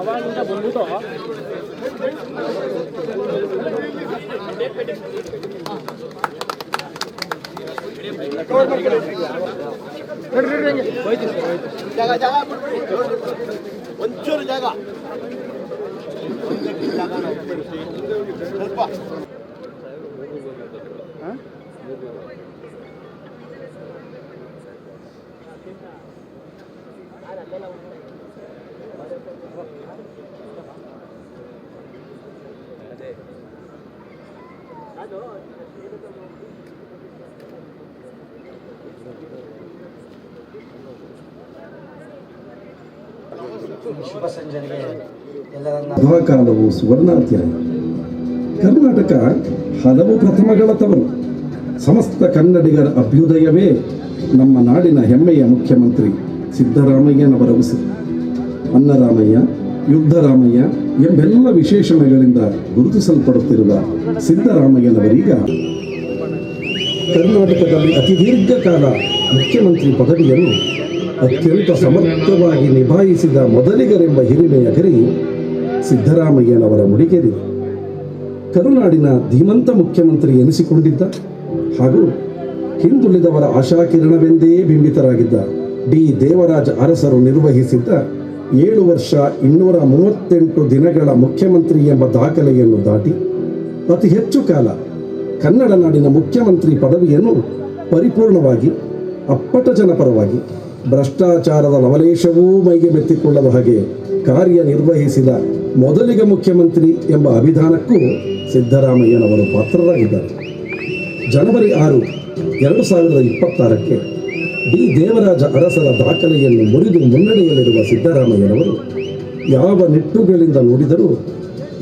ಅವಾಗಿಂದ ಬಂದ್ಬಿಟ್ಟು ಒಂಚೂರು ಜಾಗ ಸ್ವಲ್ಪ ಶುಭ ಸಂಜೆಗೆ ಎಲ್ಲರನ್ನ ಕಾಲವು ಸುವರ್ಣಾಧ್ಯಾಯ. ಕರ್ನಾಟಕ ಹಲವು ಪ್ರಥಮಗಳ ತವರು. ಸಮಸ್ತ ಕನ್ನಡಿಗರ ಅಭ್ಯುದಯವೇ ನಮ್ಮ ನಾಡಿನ ಹೆಮ್ಮೆಯ ಮುಖ್ಯಮಂತ್ರಿ ಸಿದ್ದರಾಮಯ್ಯನವರ ಉಸಿರು. ಅನ್ನರಾಮಯ್ಯ, ಯುದ್ಧರಾಮಯ್ಯ ಎಂಬೆಲ್ಲ ವಿಶೇಷಣಗಳಿಂದ ಗುರುತಿಸಲ್ಪಡುತ್ತಿರುವ ಸಿದ್ದರಾಮಯ್ಯನವರೀಗ ಕರ್ನಾಟಕದಲ್ಲಿ ಅತಿ ದೀರ್ಘಕಾಲ ಮುಖ್ಯಮಂತ್ರಿ ಪದವಿಯನ್ನು ಅತ್ಯಂತ ಸಮರ್ಥವಾಗಿ ನಿಭಾಯಿಸಿದ ಮೊದಲಿಗರೆಂಬ ಹಿರಿಮೆಯ ಗರಿ ಸಿದ್ದರಾಮಯ್ಯನವರ ಮುಡಿಗೇರಿದೆ. ಕರುನಾಡಿನ ಧೀಮಂತ ಮುಖ್ಯಮಂತ್ರಿ ಎನಿಸಿಕೊಂಡಿದ್ದ ಹಾಗೂ ಹಿಂದುಳಿದವರ ಆಶಾಕಿರಣವೆಂದೇ ಬಿಂಬಿತರಾಗಿದ್ದ ಡಿ ದೇವರಾಜ ಅರಸರು ನಿರ್ವಹಿಸಿದ್ದ 7 ವರ್ಷ 238 ದಿನಗಳ ಮುಖ್ಯಮಂತ್ರಿ ಎಂಬ ದಾಖಲೆಯನ್ನು ದಾಟಿ ಅತಿ ಹೆಚ್ಚು ಕಾಲ ಕನ್ನಡ ನಾಡಿನ ಮುಖ್ಯಮಂತ್ರಿ ಪದವಿಯನ್ನು ಪರಿಪೂರ್ಣವಾಗಿ ಅಪ್ಪಟ ಜನಪರವಾಗಿ ಭ್ರಷ್ಟಾಚಾರದ ಲವಲೇಶವೂ ಮೈಗೆ ಮೆತ್ತಿಕೊಳ್ಳದ ಹಾಗೆ ಕಾರ್ಯನಿರ್ವಹಿಸಿದ ಮೊದಲಿಗ ಮುಖ್ಯಮಂತ್ರಿ ಎಂಬ ಅಭಿಧಾನಕ್ಕೂ ಸಿದ್ದರಾಮಯ್ಯನವರು ಪಾತ್ರರಾಗಿದ್ದಾರೆ. ಜನವರಿ 6, 2026ಕ್ಕೆ ಡಿ ದೇವರಾಜ ಅರಸರ ದಾಖಲೆಯನ್ನು ಮುರಿದು ಮುನ್ನಡೆಯಲ್ಲಿರುವ ಸಿದ್ದರಾಮಯ್ಯನವರು ಯಾವ ನಿಟ್ಟುಗಳಿಂದ ನೋಡಿದರೂ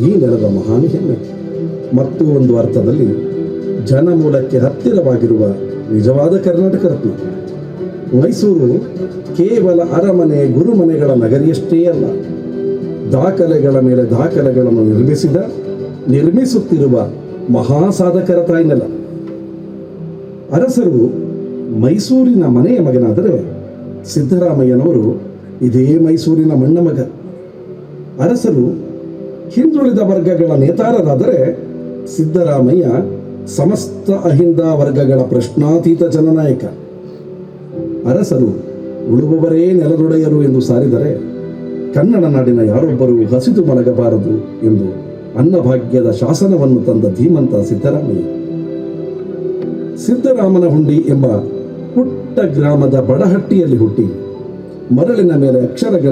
ಈ ನೆಲದ ಮಹಾನ್ ಹೆಮ್ಮೆ ಮತ್ತು ಒಂದು ಅರ್ಥದಲ್ಲಿ ಜನಮೂಲಕ್ಕೆ ಹತ್ತಿರವಾಗಿರುವ ನಿಜವಾದ ಕರ್ನಾಟಕ ರತ್ನ. ಮೈಸೂರು ಕೇವಲ ಅರಮನೆ ಗುರುಮನೆಗಳ ನಗರಿಯಷ್ಟೇ ಅಲ್ಲ, ದಾಖಲೆಗಳ ಮೇಲೆ ದಾಖಲೆಗಳನ್ನು ನಿರ್ಮಿಸುತ್ತಿರುವ ಮಹಾಸಾಧಕರ ತಾಯ್ನೆಲ. ಅರಸರು ಮೈಸೂರಿನ ಮನೆಯ ಮಗನಾದರೆ ಸಿದ್ದರಾಮಯ್ಯನವರು ಇದೇ ಮೈಸೂರಿನ ಮಣ್ಣ ಮಗ. ಅರಸರು ಹಿಂದುಳಿದ ವರ್ಗಗಳ ನೇತಾರರಾದರೆ ಸಿದ್ದರಾಮಯ್ಯ ಸಮಸ್ತ ಅಹಿಂದ ವರ್ಗಗಳ ಪ್ರಶ್ನಾತೀತ ಜನನಾಯಕ. ಅರಸರು ಉಳುವವರೇ ನೆಲದೊಡೆಯರು ಎಂದು ಸಾರಿದರೆ ಕನ್ನಡ ನಾಡಿನ ಯಾರೊಬ್ಬರೂ ಹಸಿದು ಮಲಗಬಾರದು ಎಂದು ಅನ್ನಭಾಗ್ಯದ ಶಾಸನವನ್ನು ತಂದ ಧೀಮಂತ ಸಿದ್ದರಾಮಯ್ಯ. ಸಿದ್ದರಾಮನಹುಂಡಿ ಎಂಬ ಪುಟ್ಟ ಗ್ರಾಮದ ಬಡಹಟ್ಟಿಯಲ್ಲಿ ಹುಟ್ಟಿ ಮರಳಿನ ಮೇಲೆ ಅಕ್ಷರಗಳ